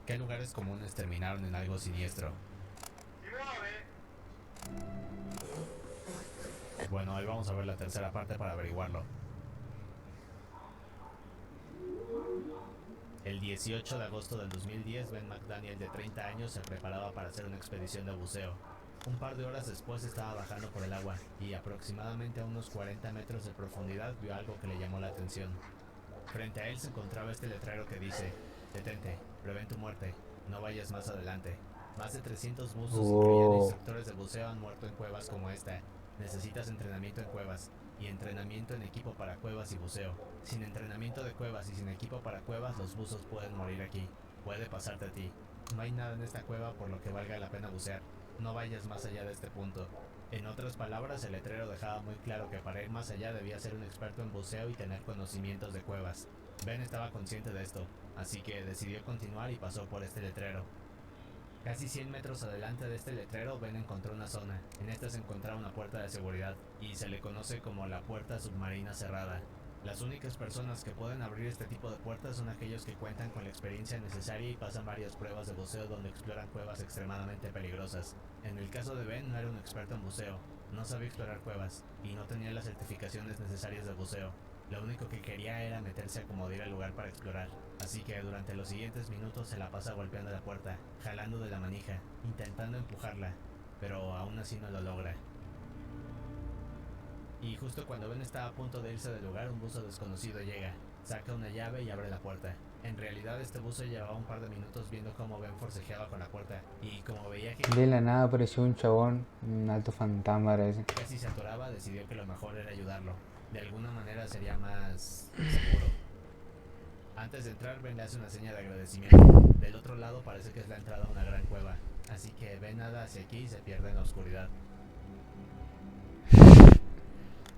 ¿Qué lugares comunes terminaron en algo siniestro? Bueno, hoy vamos a ver la tercera parte para averiguarlo. El 18 de agosto del 2010, Ben McDaniel, de 30 años, se preparaba para hacer una expedición de buceo. Un par de horas después estaba bajando por el agua y aproximadamente a unos 40 metros de profundidad vio algo que le llamó la atención. Frente a él se encontraba este letrero que dice: detente, prevén tu muerte, no vayas más adelante. Más de 300 buzos, incluyendo Oh, instructores de buceo, han muerto en cuevas como esta. Necesitas entrenamiento en cuevas y entrenamiento en equipo para cuevas y buceo. Sin entrenamiento de cuevas y sin equipo para cuevas, los buzos pueden morir aquí. Puede pasarte a ti. No hay nada en esta cueva por lo que valga la pena bucear. No vayas más allá de este punto. En otras palabras, el letrero dejaba muy claro que para ir más allá debía ser un experto en buceo y tener conocimientos de cuevas. Ben estaba consciente de esto, así que decidió continuar y pasó por este letrero. Casi 100 metros adelante de este letrero, Ben encontró una zona. En esta se encontraba una puerta de seguridad, y se le conoce como la puerta submarina cerrada. Las únicas personas que pueden abrir este tipo de puertas son aquellos que cuentan con la experiencia necesaria y pasan varias pruebas de buceo donde exploran cuevas extremadamente peligrosas. En el caso de Ben, no era un experto en buceo, no sabía explorar cuevas, y no tenía las certificaciones necesarias de buceo. Lo único que quería era meterse a como diera el lugar para explorar. Así que durante los siguientes minutos se la pasa golpeando la puerta, jalando de la manija, intentando empujarla, pero aún así no lo logra. Y justo cuando Ben está a punto de irse del lugar, un buzo desconocido llega, saca una llave y abre la puerta. En realidad este buzo llevaba un par de minutos viendo cómo Ben forcejeaba con la puerta, y como veía que de la nada apareció un chabón, un alto fantasma parece. casi se atoraba, decidió que lo mejor era ayudarlo. De alguna manera sería más seguro. Antes de entrar, Ben le hace una seña de agradecimiento. Del otro lado parece que es la entrada a una gran cueva, así que Ben nada hacia aquí y se pierde en la oscuridad.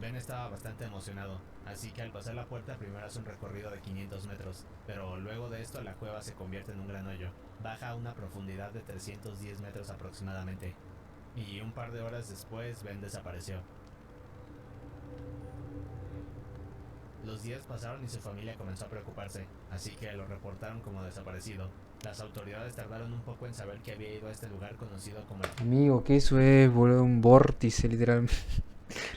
Ben estaba bastante emocionado, así que al pasar la puerta primero hace un recorrido de 500 metros, pero luego de esto la cueva se convierte en un gran hoyo. Baja a una profundidad de 310 metros aproximadamente, y un par de horas después Ben desapareció. Los días pasaron y su familia comenzó a preocuparse, así que lo reportaron como desaparecido. Las autoridades tardaron un poco en saber que había ido a este lugar conocido como Amigo, que eso es, boludo, un vórtice, literalmente.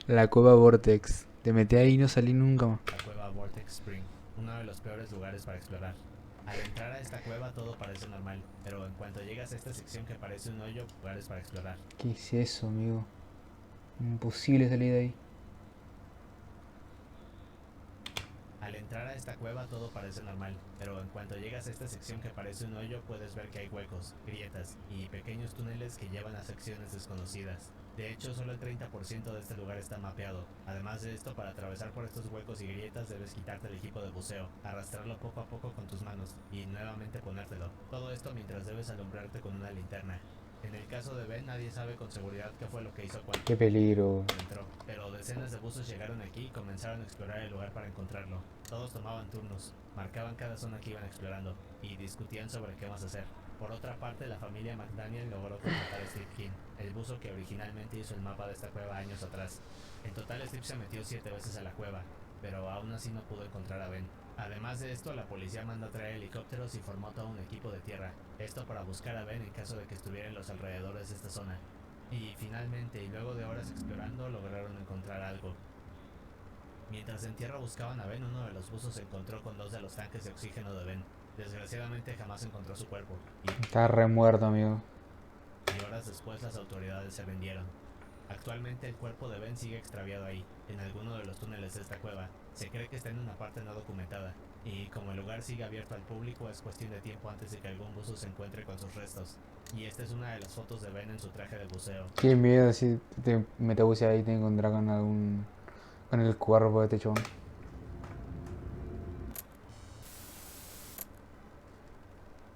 La cueva Vortex. Te metés ahí y no salí nunca más. la cueva Vortex Spring, uno de los peores lugares para explorar. Al entrar a esta cueva todo parece normal, pero en cuanto llegas a esta sección que parece un hoyo, lugares para explorar. ¿Qué es eso, amigo? Imposible salir de ahí. Al entrar a esta cueva todo parece normal, pero en cuanto llegas a esta sección que parece un hoyo puedes ver que hay huecos, grietas y pequeños túneles que llevan a secciones desconocidas. De hecho, solo el 30% de este lugar está mapeado. Además de esto, para atravesar por estos huecos y grietas debes quitarte el equipo de buceo, arrastrarlo poco a poco con tus manos y nuevamente ponértelo. Todo esto mientras debes alumbrarte con una linterna. En el caso de Ben, nadie sabe con seguridad qué fue lo que hizo cuando Qué peligro. entró, pero decenas de buzos llegaron aquí y comenzaron a explorar el lugar para encontrarlo. Todos tomaban turnos, marcaban cada zona que iban explorando y discutían sobre qué más hacer. Por otra parte, la familia McDaniel logró contratar a Steve King, el buzo que originalmente hizo el mapa de esta cueva años atrás. En total, Steve se metió 7 veces a la cueva, pero aún así no pudo encontrar a Ben. Además de esto, la policía mandó a traer helicópteros y formó todo un equipo de tierra, esto para buscar a Ben en caso de que estuviera en los alrededores de esta zona. Y finalmente, y luego de horas explorando, lograron encontrar algo. Mientras en tierra buscaban a Ben, uno de los buzos se encontró con dos de los tanques de oxígeno de Ben. Desgraciadamente jamás encontró su cuerpo, Está re muerto, amigo. y horas después las autoridades se rindieron. Actualmente el cuerpo de Ben sigue extraviado ahí, en alguno de los túneles de esta cueva. Se cree que está en una parte no documentada, y como el lugar sigue abierto al público es cuestión de tiempo antes de que algún buzo se encuentre con sus restos. Y esta es una de las fotos de Ben en su traje de buceo. Qué miedo si te metes a bucear ahí y te encontrás con algún. Con el cuerpo de este chabón.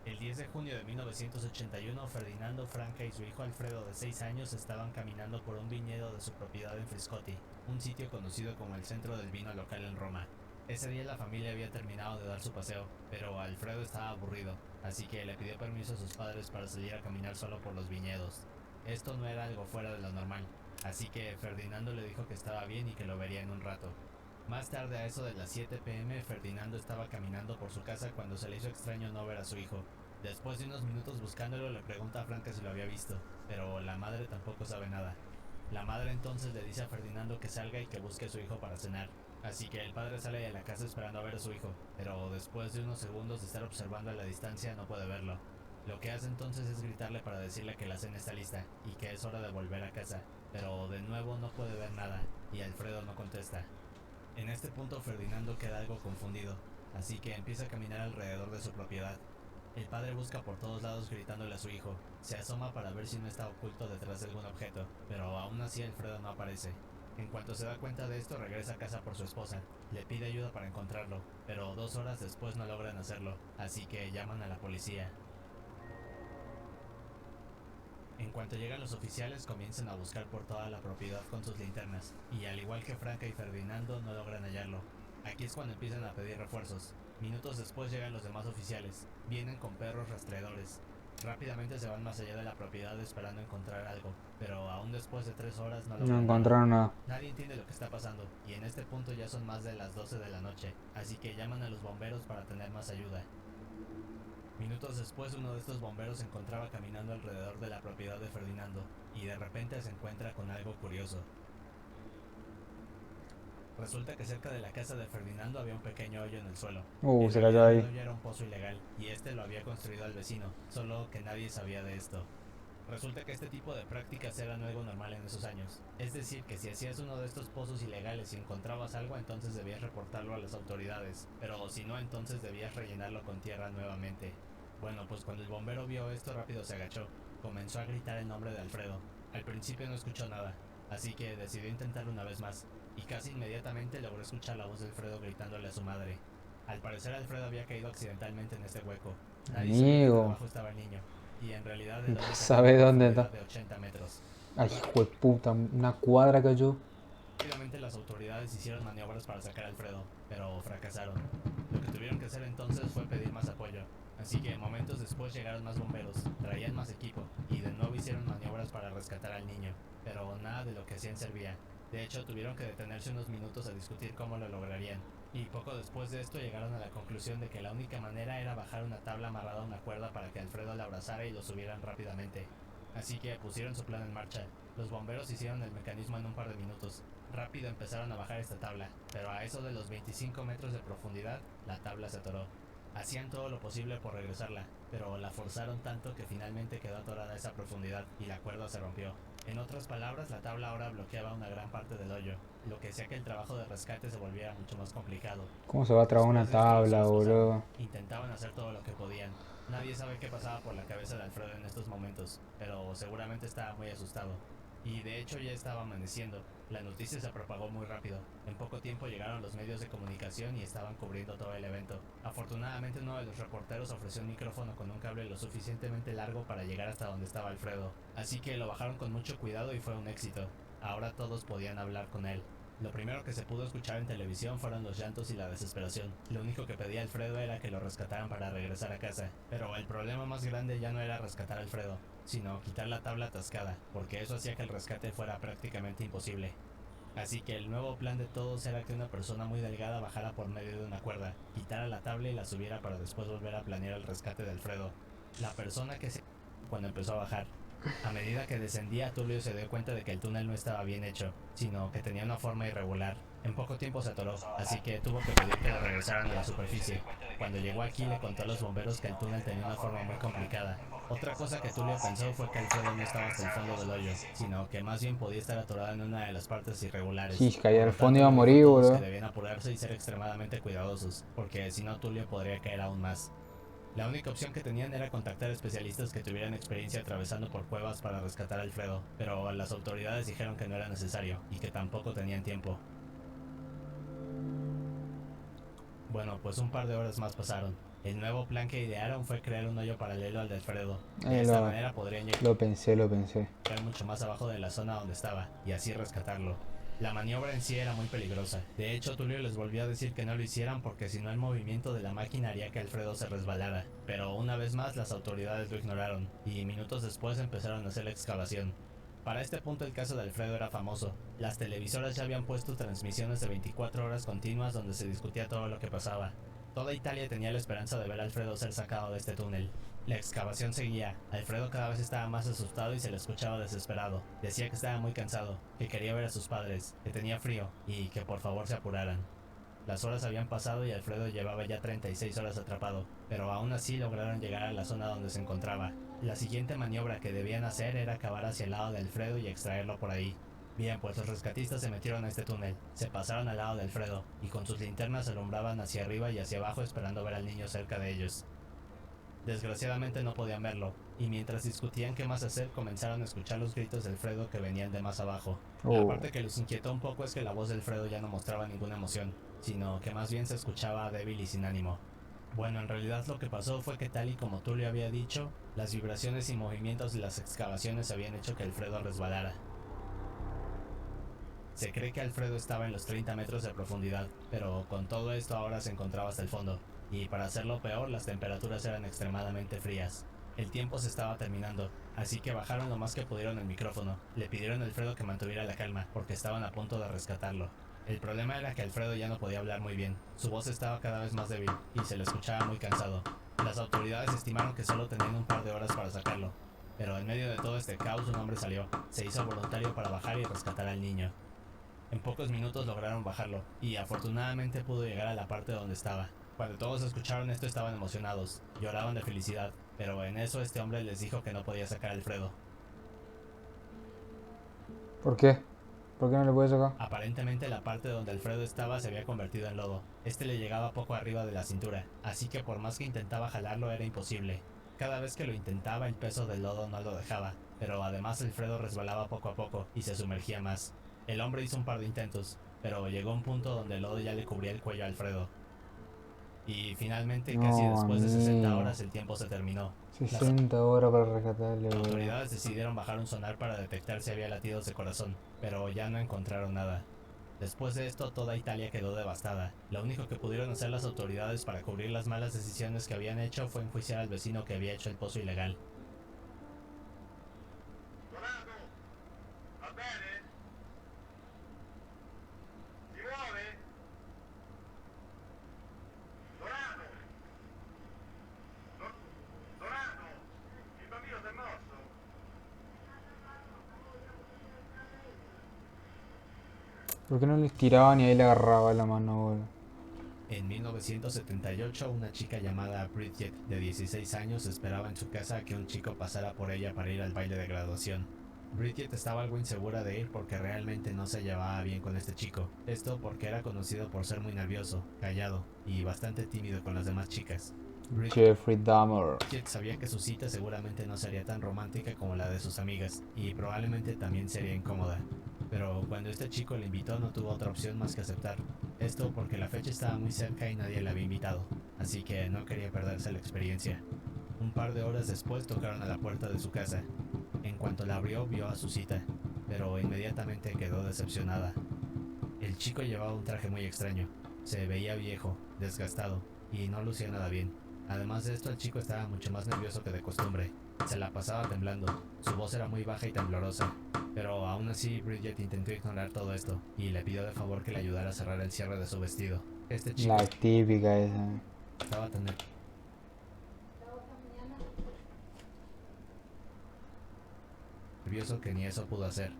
El 10 de junio de 1981, Ferdinando Franca y su hijo Alfredo, de 6 años, estaban caminando por un viñedo de su propiedad en Friscotti, un sitio conocido como el centro del vino local en Roma. Ese día la familia había terminado de dar su paseo, pero Alfredo estaba aburrido, así que le pidió permiso a sus padres para salir a caminar solo por los viñedos. Esto no era algo fuera de lo normal, así que Ferdinando le dijo que estaba bien y que lo vería en un rato. Más tarde, a eso de las 7 p.m., Ferdinando estaba caminando por su casa cuando se le hizo extraño no ver a su hijo. Después de unos minutos buscándolo, le pregunta a Franca si lo había visto, pero la madre tampoco sabe nada. La madre entonces le dice a Ferdinando que salga y que busque a su hijo para cenar. Así que el padre sale de la casa esperando a ver a su hijo, pero después de unos segundos de estar observando a la distancia no puede verlo. Lo que hace entonces es gritarle para decirle que la cena está lista y que es hora de volver a casa, pero de nuevo no puede ver nada y Alfredo no contesta. En este punto Ferdinando queda algo confundido, así que empieza a caminar alrededor de su propiedad. El padre busca por todos lados gritándole a su hijo, se asoma para ver si no está oculto detrás de algún objeto, pero aún así Alfredo no aparece. En cuanto se da cuenta de esto, regresa a casa por su esposa, le pide ayuda para encontrarlo, pero 2 horas después no logran hacerlo, así que llaman a la policía. En cuanto llegan los oficiales, comienzan a buscar por toda la propiedad con sus linternas, y al igual que Franca y Ferdinando, no logran hallarlo. Aquí es cuando empiezan a pedir refuerzos. Minutos después llegan los demás oficiales, vienen con perros rastreadores. Rápidamente se van más allá de la propiedad esperando encontrar algo, pero aún después de 3 horas no No logran nada. encontraron nada. Nadie entiende lo que está pasando, y en este punto ya son más de las 12 de la noche, así que llaman a los bomberos para tener más ayuda. Minutos después, uno de estos bomberos se encontraba caminando alrededor de la propiedad de Ferdinando, y de repente se encuentra con algo curioso. Resulta que cerca de la casa de Ferdinando había un pequeño hoyo en el suelo. En Se cayó realidad, el ahí. hoyo era un pozo ilegal, y este lo había construido el vecino, solo que nadie sabía de esto. Resulta que este tipo de prácticas eran algo normal en esos años. Es decir, que si hacías uno de estos pozos ilegales y encontrabas algo, entonces debías reportarlo a las autoridades, pero si no, entonces debías rellenarlo con tierra nuevamente. Bueno, pues cuando el bombero vio esto, rápido se agachó. Comenzó a gritar el nombre de Alfredo. Al principio no escuchó nada, así que decidió intentarlo una vez más, y casi inmediatamente logró escuchar la voz de Alfredo gritándole a su madre. Al parecer Alfredo había caído accidentalmente en este hueco. Nadie sabía que Amigo. debajo estaba el niño, y en realidad el hoyo ¿Sabe tenía una dónde profundidad está? de 80 metros. Ay, hijo de puta. Una cuadra cayó. Rápidamente las autoridades hicieron maniobras para sacar a Alfredo, pero fracasaron. Lo que tuvieron que hacer entonces fue pedir más apoyo. Así que momentos después llegaron más bomberos, traían más equipo, y de nuevo hicieron maniobras para rescatar al niño, pero nada de lo que hacían servía. De hecho, tuvieron que detenerse unos minutos a discutir cómo lo lograrían, y poco después de esto llegaron a la conclusión de que la única manera era bajar una tabla amarrada a una cuerda para que Alfredo la abrazara y lo subieran rápidamente. Así que pusieron su plan en marcha. Los bomberos hicieron el mecanismo en un par de minutos. Rápido empezaron a bajar esta tabla, pero a eso de los 25 metros de profundidad, la tabla se atoró. Hacían todo lo posible por regresarla, pero la forzaron tanto que finalmente quedó atorada a esa profundidad y la cuerda se rompió. En otras palabras, la tabla ahora bloqueaba una gran parte del hoyo, lo que hacía que el trabajo de rescate se volviera mucho más complicado. ¿Cómo se va a trabar una Después de esto, los tabla, esforzaron. boludo? Intentaban hacer todo lo que podían. Nadie sabe qué pasaba por la cabeza de Alfredo en estos momentos, pero seguramente estaba muy asustado. Y de hecho ya estaba amaneciendo. La noticia se propagó muy rápido. En poco tiempo llegaron los medios de comunicación y estaban cubriendo todo el evento. Afortunadamente uno de los reporteros ofreció un micrófono con un cable lo suficientemente largo para llegar hasta donde estaba Alfredo. Así que lo bajaron con mucho cuidado y fue un éxito. Ahora todos podían hablar con él. Lo primero que se pudo escuchar en televisión fueron los llantos y la desesperación. Lo único que pedía Alfredo era que lo rescataran para regresar a casa. Pero el problema más grande ya no era rescatar a Alfredo, sino quitar la tabla atascada, porque eso hacía que el rescate fuera prácticamente imposible. Así que el nuevo plan de todos era que una persona muy delgada bajara por medio de una cuerda, quitara la tabla y la subiera para después volver a planear el rescate de Alfredo. La persona que se cuando empezó a bajar. A medida que descendía, Tulio se dio cuenta de que el túnel no estaba bien hecho, sino que tenía una forma irregular. En poco tiempo se atoró, así que tuvo que pedir que lo regresaran a la superficie. Cuando llegó aquí le contó a los bomberos que el túnel tenía una forma muy complicada. Otra cosa que Tulio pensó fue que Alfredo no estaba hasta el fondo del hoyo, sino que más bien podía estar atorado en una de las partes irregulares. Sí, caía Por al lo fondo tanto, iba a le dijo morir, todos boludo. que debían apurarse y ser extremadamente cuidadosos, porque si no Tulio podría caer aún más. La única opción que tenían era contactar especialistas que tuvieran experiencia atravesando por cuevas para rescatar a Alfredo, pero las autoridades dijeron que no era necesario y que tampoco tenían tiempo. Bueno, pues un par de horas más pasaron. El nuevo plan que idearon fue crear un hoyo paralelo al de Alfredo. De esta manera podrían llegar Lo pensé. mucho más abajo de la zona donde estaba y así rescatarlo. La maniobra en sí era muy peligrosa. De hecho, Tulio les volvió a decir que no lo hicieran porque si no el movimiento de la máquina haría que Alfredo se resbalara. Pero una vez más las autoridades lo ignoraron y minutos después empezaron a hacer la excavación. Para este punto el caso de Alfredo era famoso. Las televisoras ya habían puesto transmisiones de 24 horas continuas donde se discutía todo lo que pasaba. Toda Italia tenía la esperanza de ver a Alfredo ser sacado de este túnel. La excavación seguía. Alfredo cada vez estaba más asustado y se le escuchaba desesperado. Decía que estaba muy cansado, que quería ver a sus padres, que tenía frío y que por favor se apuraran. Las horas habían pasado y Alfredo llevaba ya 36 horas atrapado, pero aún así lograron llegar a la zona donde se encontraba. La siguiente maniobra que debían hacer era cavar hacia el lado de Alfredo y extraerlo por ahí. Bien, pues los rescatistas se metieron a este túnel, se pasaron al lado de Alfredo, y con sus linternas alumbraban hacia arriba y hacia abajo esperando ver al niño cerca de ellos. Desgraciadamente no podían verlo, y mientras discutían qué más hacer comenzaron a escuchar los gritos de Alfredo que venían de más abajo. La parte que los inquietó un poco es que la voz de Alfredo ya no mostraba ninguna emoción, sino que más bien se escuchaba débil y sin ánimo. Bueno, en realidad lo que pasó fue que tal y como tú le había dicho, las vibraciones y movimientos de las excavaciones habían hecho que Alfredo resbalara. Se cree que Alfredo estaba en los 30 metros de profundidad, pero con todo esto ahora se encontraba hasta el fondo, y para hacerlo peor las temperaturas eran extremadamente frías. El tiempo se estaba terminando, así que bajaron lo más que pudieron el micrófono. Le pidieron a Alfredo que mantuviera la calma, porque estaban a punto de rescatarlo. El problema era que Alfredo ya no podía hablar muy bien, su voz estaba cada vez más débil, y se le escuchaba muy cansado. Las autoridades estimaron que solo tenían un par de horas para sacarlo, pero en medio de todo este caos un hombre salió, se hizo voluntario para bajar y rescatar al niño. En pocos minutos lograron bajarlo, y afortunadamente pudo llegar a la parte donde estaba. Cuando todos escucharon esto estaban emocionados, lloraban de felicidad, pero en eso este hombre les dijo que no podía sacar a Alfredo. ¿Por qué? ¿Por qué no le puede sacar? Aparentemente la parte donde Alfredo estaba se había convertido en lodo. Este le llegaba poco arriba de la cintura, así que por más que intentaba jalarlo era imposible. Cada vez que lo intentaba el peso del lodo no lo dejaba, pero además Alfredo resbalaba poco a poco y se sumergía más. El hombre hizo un par de intentos, pero llegó a un punto donde el lodo ya le cubría el cuello a Alfredo. Y finalmente, casi después de 60 horas, el tiempo se terminó. 60 horas para rescatarle, Las güey. autoridades decidieron bajar un sonar para detectar si había latidos de corazón, pero ya no encontraron nada. Después de esto, toda Italia quedó devastada. Lo único que pudieron hacer las autoridades para cubrir las malas decisiones que habían hecho fue enjuiciar al vecino que había hecho el pozo ilegal. ¿Por qué no les tiraban y ahí le agarraba la mano, güey? En 1978, una chica llamada Bridget, de 16 años, esperaba en su casa a que un chico pasara por ella para ir al baile de graduación. Bridget estaba algo insegura de ir porque realmente no se llevaba bien con este chico. Esto porque era conocido por ser muy nervioso, callado y bastante tímido con las demás chicas. Jeffrey Dahmer. Bridget sabía que su cita seguramente no sería tan romántica como la de sus amigas y probablemente también sería incómoda. Pero cuando este chico le invitó no tuvo otra opción más que aceptar. Esto porque la fecha estaba muy cerca y nadie la había invitado, así que no quería perderse la experiencia. Un par de horas después tocaron a la puerta de su casa. En cuanto la abrió vio a su cita, pero inmediatamente quedó decepcionada. El chico llevaba un traje muy extraño, se veía viejo, desgastado y no lucía nada bien. Además de esto el chico estaba mucho más nervioso que de costumbre, se la pasaba temblando, su voz era muy baja y temblorosa. Pero aún así Bridget intentó ignorar todo esto y le pidió de favor que le ayudara a cerrar el cierre de su vestido. Este chico La típica esa. estaba tan nervioso que ni eso pudo hacer.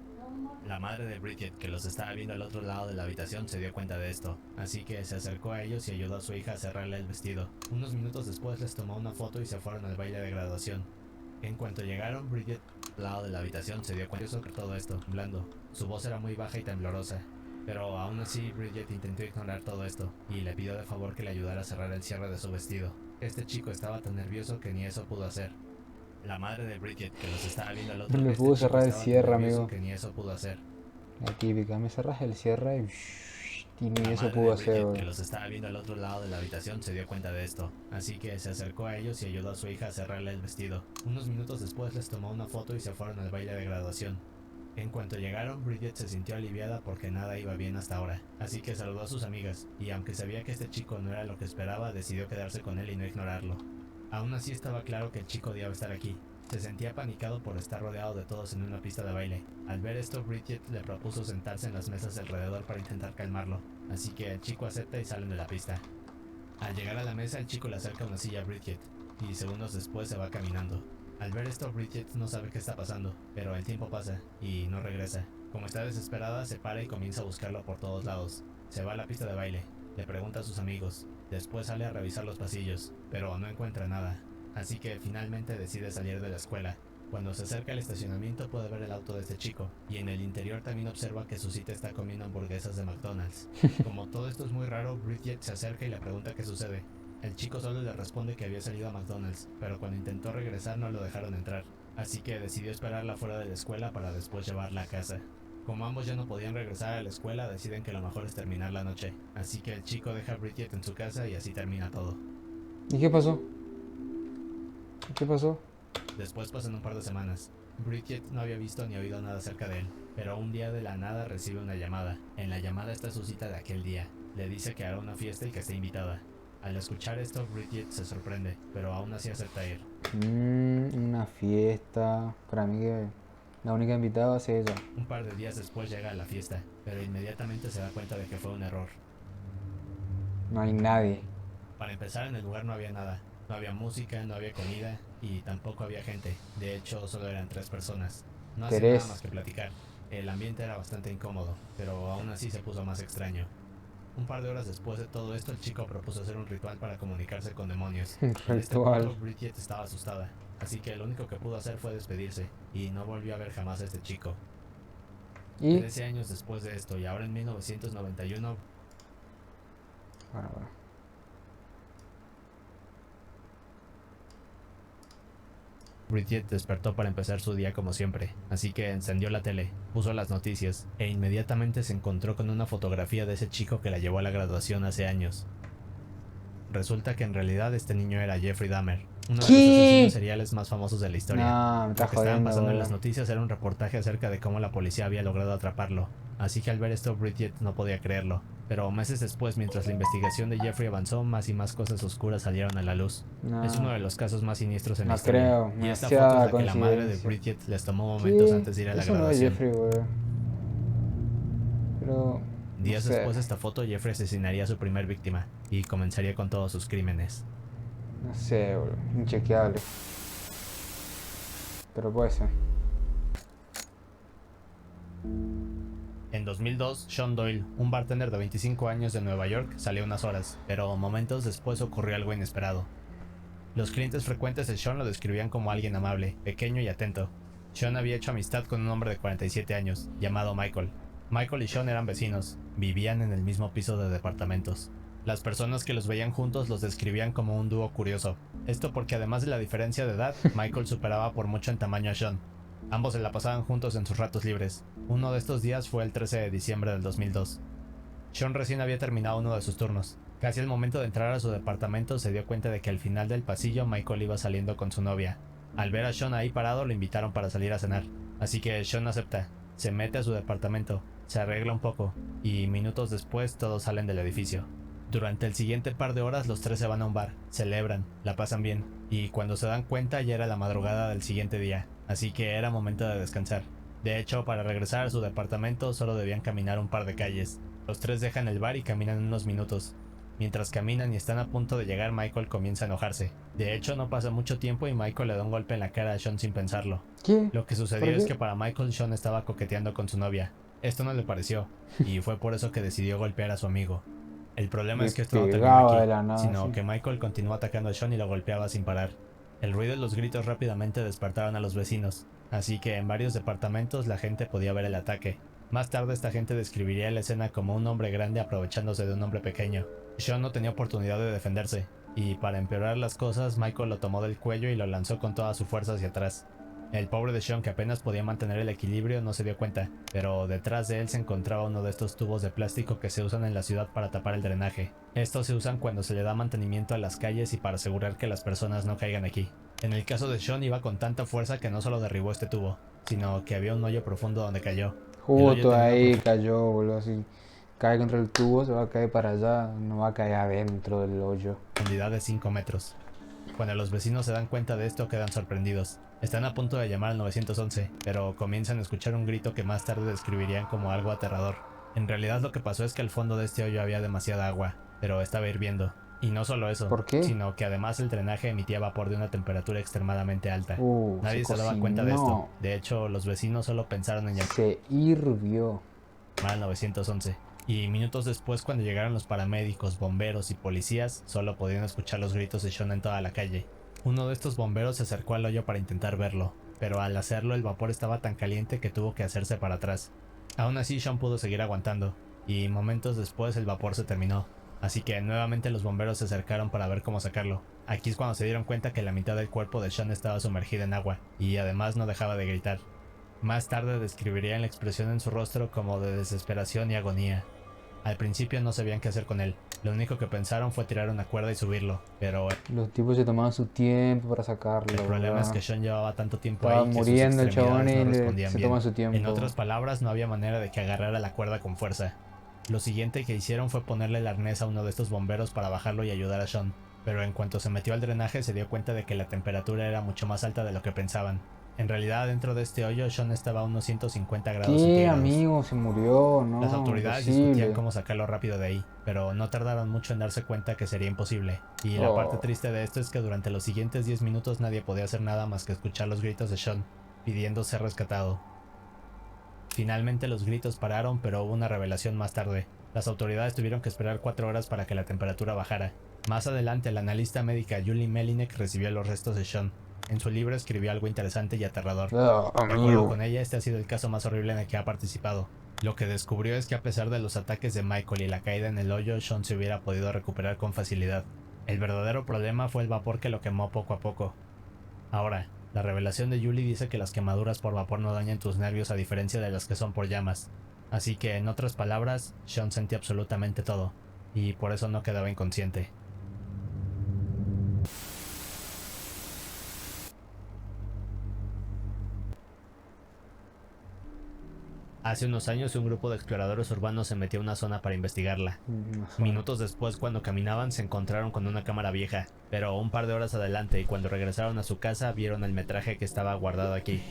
La madre de Bridget, que los estaba viendo al otro lado de la habitación, se dio cuenta de esto, así que se acercó a ellos y ayudó a su hija a cerrarle el vestido. Unos minutos después les tomó una foto y se fueron al baile de graduación. En cuanto llegaron, Bridget, al lado de la habitación, se dio cuenta de todo esto, temblando. Su voz era muy baja y temblorosa. Pero aún así, Bridget intentó ignorar todo esto y le pidió de favor que le ayudara a cerrar el cierre de su vestido. Este chico estaba tan nervioso que ni eso pudo hacer. La madre de Bridget, que los estaba viendo al otro No le este pudo chico cerrar el estaba tan cierre, nervioso amigo. que ni eso pudo hacer. La típica, me cerras el cierre y ni La eso madre pudo de hacer, Bridget, güey. que los estaba viendo al otro lado de la habitación, se dio cuenta de esto, así que se acercó a ellos y ayudó a su hija a cerrarle el vestido. Unos minutos después les tomó una foto y se fueron al baile de graduación. En cuanto llegaron, Bridget se sintió aliviada porque nada iba bien hasta ahora, así que saludó a sus amigas, y aunque sabía que este chico no era lo que esperaba, decidió quedarse con él y no ignorarlo. Aún así estaba claro que el chico odiaba estar aquí, Se sentía apanicado por estar rodeado de todos en una pista de baile. Al ver esto, Bridget le propuso sentarse en las mesas alrededor para intentar calmarlo, así que el chico acepta y salen de la pista. Al llegar a la mesa, el chico le acerca una silla a Bridget, y segundos después se va caminando. Al ver esto, Bridget no sabe qué está pasando, pero el tiempo pasa, y no regresa. Como está desesperada, se para y comienza a buscarlo por todos lados. Se va a la pista de baile, le pregunta a sus amigos, después sale a revisar los pasillos, pero no encuentra nada. Así que finalmente decide salir de la escuela. Cuando se acerca al estacionamiento puede ver el auto de este chico, y en el interior también observa que su cita está comiendo hamburguesas de McDonald's. Como todo esto es muy raro, Bridget se acerca y le pregunta qué sucede. El chico solo le responde que había salido a McDonald's, pero cuando intentó regresar no lo dejaron entrar, así que decidió esperarla fuera de la escuela para después llevarla a casa. Como ambos ya no podían regresar a la escuela, deciden que lo mejor es terminar la noche, así que el chico deja a Bridget en su casa y así termina todo. ¿Y qué pasó? ¿Qué pasó? Después pasan un par de semanas. Bridget no había visto ni oído nada acerca de él, pero un día de la nada recibe una llamada. En la llamada está su cita de aquel día. Le dice que hará una fiesta y que está invitada. Al escuchar esto, Bridget se sorprende, pero aún así acepta ir. Una fiesta. Para mí que la única invitada va a ser ella. Un par de días después llega a la fiesta, pero inmediatamente se da cuenta de que fue un error. No hay nadie. Para empezar, en el lugar no había nada. No había música, no había comida y tampoco había gente. De hecho, solo eran 3 personas. No hacían nada más que platicar. El ambiente era bastante incómodo, pero aún así se puso más extraño. Un par de horas después de todo esto, el chico propuso hacer un ritual para comunicarse con demonios. Un En este ritual. punto, Bridget estaba asustada, así que lo único que pudo hacer fue despedirse, y no volvió a ver jamás a este chico. Y 13 años después de esto, y ahora en 1991, bueno. Bridget despertó para empezar su día como siempre, así que encendió la tele, puso las noticias, e inmediatamente se encontró con una fotografía de ese chico que la llevó a la graduación hace años. Resulta que en realidad este niño era Jeffrey Dahmer, uno de los asesinos seriales más famosos de la historia. No, me Lo estás que estaban jodiendo, pasando en boludo. las noticias era un reportaje acerca de cómo la policía había logrado atraparlo, así que al ver esto Bridget no podía creerlo. Pero meses después, mientras la investigación de Jeffrey avanzó, más y más cosas oscuras salieron a la luz. No, Es uno de los casos más siniestros en la no historia. creo. Y esta foto es Demasiada la que la madre de coincidencia. Bridget les tomó momentos ¿Qué? antes de ir a la Eso no es graduación. Jeffrey, boludo. Pero Días no sé. después de esta foto, Jeffrey asesinaría a su primer víctima y comenzaría con todos sus crímenes. No sé, boludo. Inchequeable. Pero puede ser. En 2002, Sean Doyle, un bartender de 25 años de Nueva York, salió unas horas, pero momentos después ocurrió algo inesperado. Los clientes frecuentes de Sean lo describían como alguien amable, pequeño y atento. Sean había hecho amistad con un hombre de 47 años, llamado Michael. Michael y Sean eran vecinos, vivían en el mismo piso de departamentos. Las personas que los veían juntos los describían como un dúo curioso. Esto porque además de la diferencia de edad, Michael superaba por mucho en tamaño a Sean. Ambos se la pasaban juntos en sus ratos libres. Uno de estos días fue el 13 de diciembre del 2002. Sean recién había terminado uno de sus turnos. Casi al momento de entrar a su departamento se dio cuenta de que al final del pasillo Michael iba saliendo con su novia. Al ver a Sean ahí parado lo invitaron para salir a cenar. Así que Sean acepta. Se mete a su departamento, se arregla un poco y minutos después todos salen del edificio. Durante el siguiente par de horas los tres se van a un bar, celebran, la pasan bien, y cuando se dan cuenta ya era la madrugada del siguiente día, así que era momento de descansar. De hecho, para regresar a su departamento solo debían caminar un par de calles. Los tres dejan el bar y caminan unos minutos. Mientras caminan y están a punto de llegar, Michael comienza a enojarse. De hecho, no pasa mucho tiempo y Michael le da un golpe en la cara a Sean sin pensarlo. ¿Qué? Lo que sucedió ¿Por qué? es que para Michael, Sean estaba coqueteando con su novia. Esto no le pareció, y fue por eso que decidió golpear a su amigo. El problema es que esto no terminó Pegaba aquí, de la nada, sino sí. que Michael continuó atacando a Sean y lo golpeaba sin parar. El ruido y los gritos rápidamente despertaron a los vecinos, así que en varios departamentos la gente podía ver el ataque. Más tarde esta gente describiría la escena como un hombre grande aprovechándose de un hombre pequeño. Sean no tenía oportunidad de defenderse, y para empeorar las cosas, Michael lo tomó del cuello y lo lanzó con toda su fuerza hacia atrás. El pobre de Sean, que apenas podía mantener el equilibrio, no se dio cuenta, pero detrás de él se encontraba uno de estos tubos de plástico que se usan en la ciudad para tapar el drenaje. Estos se usan cuando se le da mantenimiento a las calles y para asegurar que las personas no caigan aquí. En el caso de Sean iba con tanta fuerza que no solo derribó este tubo, sino que había un hoyo profundo donde cayó. Justo ahí cayó, boludo. Así cae contra el tubo, se va a caer para allá, no va a caer adentro del hoyo. Profundidad de 5 metros. Cuando los vecinos se dan cuenta de esto quedan sorprendidos. Están a punto de llamar al 911, pero comienzan a escuchar un grito que más tarde describirían como algo aterrador. En realidad lo que pasó es que al fondo de este hoyo había demasiada agua, pero estaba hirviendo. Y no solo eso, ¿Por qué? sino que además el drenaje emitía vapor de una temperatura extremadamente alta. Nadie Se daba cuenta de esto. cocinó. De hecho, los vecinos solo pensaron en llamar Se hirvió. al 911. Y minutos después, cuando llegaron los paramédicos, bomberos y policías, solo podían escuchar los gritos de Sean en toda la calle. Uno de estos bomberos se acercó al hoyo para intentar verlo, pero al hacerlo el vapor estaba tan caliente que tuvo que hacerse para atrás. Aún así Sean pudo seguir aguantando, y momentos después el vapor se terminó, así que nuevamente los bomberos se acercaron para ver cómo sacarlo. Aquí es cuando se dieron cuenta que la mitad del cuerpo de Sean estaba sumergida en agua, y además no dejaba de gritar. Más tarde describirían la expresión en su rostro como de desesperación y agonía. Al principio no sabían qué hacer con él, lo único que pensaron fue tirar una cuerda y subirlo, pero Los tipos se tomaban su tiempo para sacarlo. el problema es ¿verdad? que Sean llevaba tanto tiempo Estaba ahí que sus muriendo el chabón extremidades y no respondían se bien. toma su tiempo. En otras palabras, no había manera de que agarrara la cuerda con fuerza. Lo siguiente que hicieron fue ponerle el arnés a uno de estos bomberos para bajarlo y ayudar a Sean, pero en cuanto se metió al drenaje se dio cuenta de que la temperatura era mucho más alta de lo que pensaban. En realidad, dentro de este hoyo, Sean estaba a unos 150 grados ¿Qué, centígrados. amigo? Se murió, ¿no? Las autoridades Imposible. discutían cómo sacarlo rápido de ahí, pero no tardaron mucho en darse cuenta que sería imposible. Y la parte triste de esto es que durante los siguientes 10 minutos nadie podía hacer nada más que escuchar los gritos de Sean, pidiendo ser rescatado. Finalmente los gritos pararon, pero hubo una revelación más tarde. Las autoridades tuvieron que esperar 4 horas para que la temperatura bajara. Más adelante, la analista médica Julie Melinek recibió los restos de Sean. En su libro escribió algo interesante y aterrador. De acuerdo Amigo. con ella, este ha sido el caso más horrible en el que ha participado. Lo que descubrió es que a pesar de los ataques de Michael y la caída en el hoyo, Sean se hubiera podido recuperar con facilidad. El verdadero problema fue el vapor que lo quemó poco a poco. Ahora, la revelación de Julie dice que las quemaduras por vapor no dañan tus nervios a diferencia de las que son por llamas. Así que, en otras palabras, Sean sentía absolutamente todo, y por eso no quedaba inconsciente. Hace unos años un grupo de exploradores urbanos se metió a una zona para investigarla. Minutos después, cuando caminaban, se encontraron con una cámara vieja, pero un par de horas adelante y cuando regresaron a su casa vieron el metraje que estaba guardado aquí.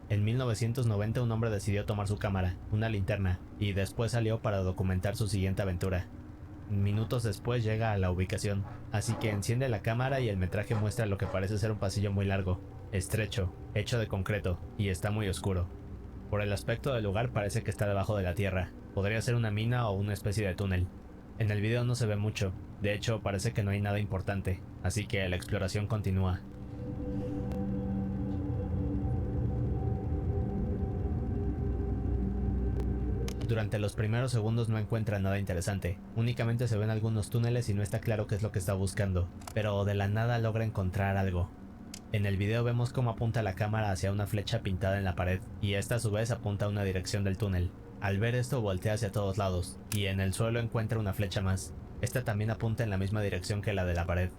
En 1990 un hombre decidió tomar su cámara, una linterna, y después salió para documentar su siguiente aventura. Minutos después llega a la ubicación, así que enciende la cámara y el metraje muestra lo que parece ser un pasillo muy largo, estrecho, hecho de concreto, y está muy oscuro. Por el aspecto del lugar parece que está debajo de la tierra, podría ser una mina o una especie de túnel. En el video no se ve mucho, de hecho parece que no hay nada importante, así que la exploración continúa. Durante los primeros segundos no encuentra nada interesante, únicamente se ven algunos túneles y no está claro qué es lo que está buscando, pero de la nada logra encontrar algo. En el video vemos cómo apunta la cámara hacia una flecha pintada en la pared, y esta a su vez apunta a una dirección del túnel. Al ver esto voltea hacia todos lados, y en el suelo encuentra una flecha más. Esta también apunta en la misma dirección que la de la pared.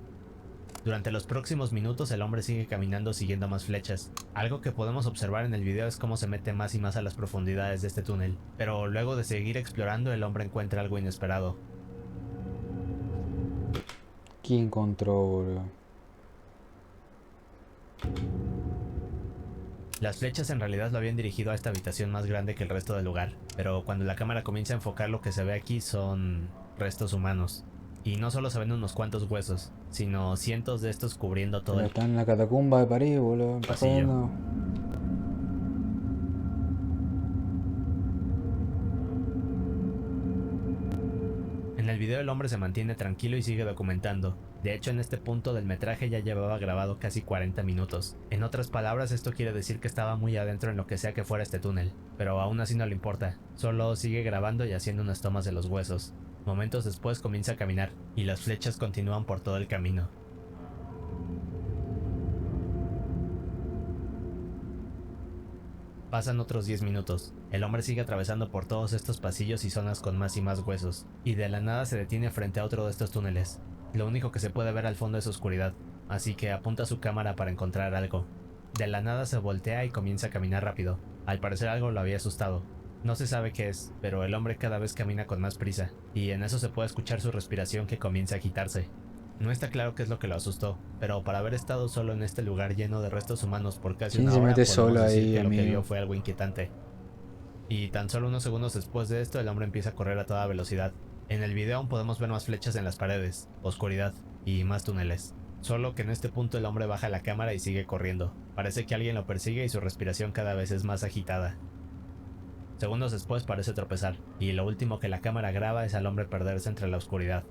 Durante los próximos minutos el hombre sigue caminando siguiendo más flechas. Algo que podemos observar en el video es cómo se mete más y más a las profundidades de este túnel, pero luego de seguir explorando el hombre encuentra algo inesperado. ¿Qué encontró, bro? Las flechas en realidad lo habían dirigido a esta habitación más grande que el resto del lugar, pero cuando la cámara comienza a enfocar lo que se ve aquí son restos humanos. Y no solo se ven unos cuantos huesos, sino cientos de estos cubriendo todo Pero el está en la catacumba de París, boludo. pasillo. En el video el hombre se mantiene tranquilo y sigue documentando. De hecho, en este punto del metraje ya llevaba grabado casi 40 minutos. En otras palabras, esto quiere decir que estaba muy adentro en lo que sea que fuera este túnel, pero aún así no le importa, solo sigue grabando y haciendo unas tomas de los huesos. Momentos después comienza a caminar, y las flechas continúan por todo el camino. Pasan otros 10 minutos. El hombre sigue atravesando por todos estos pasillos y zonas con más y más huesos, y de la nada se detiene frente a otro de estos túneles. Lo único que se puede ver al fondo es oscuridad, así que apunta su cámara para encontrar algo. De la nada se voltea y comienza a caminar rápido. Al parecer algo lo había asustado. No se sabe qué es, pero el hombre cada vez camina con más prisa, y en eso se puede escuchar su respiración que comienza a agitarse. No está claro qué es lo que lo asustó, pero para haber estado solo en este lugar lleno de restos humanos por casi ¿Quién una se hora, mete podemos solo decir ahí, que lo que vio amigo? fue algo inquietante. Y tan solo unos segundos después de esto, el hombre empieza a correr a toda velocidad. En el video aún podemos ver más flechas en las paredes, oscuridad y más túneles. Solo que en este punto el hombre baja la cámara y sigue corriendo. Parece que alguien lo persigue y su respiración cada vez es más agitada. Segundos después parece tropezar, y lo último que la cámara graba es al hombre perderse entre la oscuridad.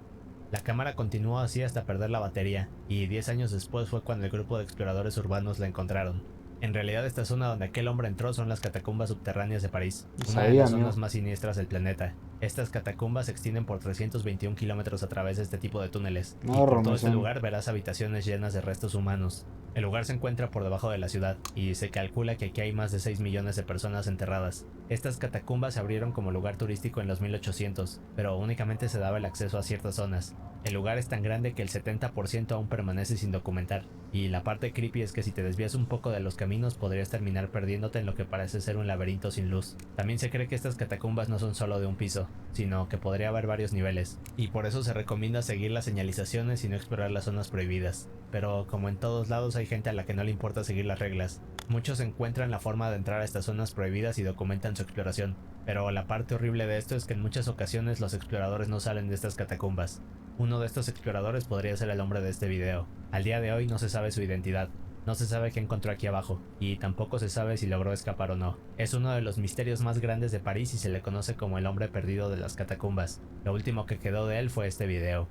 La cámara continuó así hasta perder la batería, y 10 años después fue cuando el grupo de exploradores urbanos la encontraron. En realidad esta zona donde aquel hombre entró son las catacumbas subterráneas de París, No una de sabía, las amigo. zonas más siniestras del planeta. Estas catacumbas se extienden por 321 kilómetros a través de este tipo de túneles, y por todo este Enormes, lugar verás habitaciones llenas de restos humanos. El lugar se encuentra por debajo de la ciudad, y se calcula que aquí hay más de 6 millones de personas enterradas. Estas catacumbas se abrieron como lugar turístico en los 1800, pero únicamente se daba el acceso a ciertas zonas. El lugar es tan grande que el 70% aún permanece sin documentar, y la parte creepy es que si te desvías un poco de los caminos podrías terminar perdiéndote en lo que parece ser un laberinto sin luz. También se cree que estas catacumbas no son solo de un piso, sino que podría haber varios niveles, y por eso se recomienda seguir las señalizaciones y no explorar las zonas prohibidas. Pero como en todos lados hay gente a la que no le importa seguir las reglas. Muchos encuentran la forma de entrar a estas zonas prohibidas y documentan su exploración, pero la parte horrible de esto es que en muchas ocasiones los exploradores no salen de estas catacumbas. Uno de estos exploradores podría ser el hombre de este video. Al día de hoy no se sabe su identidad, no se sabe qué encontró aquí abajo, y tampoco se sabe si logró escapar o no. Es uno de los misterios más grandes de París y se le conoce como el hombre perdido de las catacumbas. Lo último que quedó de él fue este video.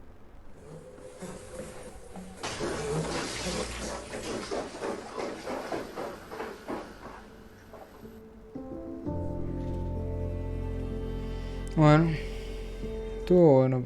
Bueno, estuvo bueno.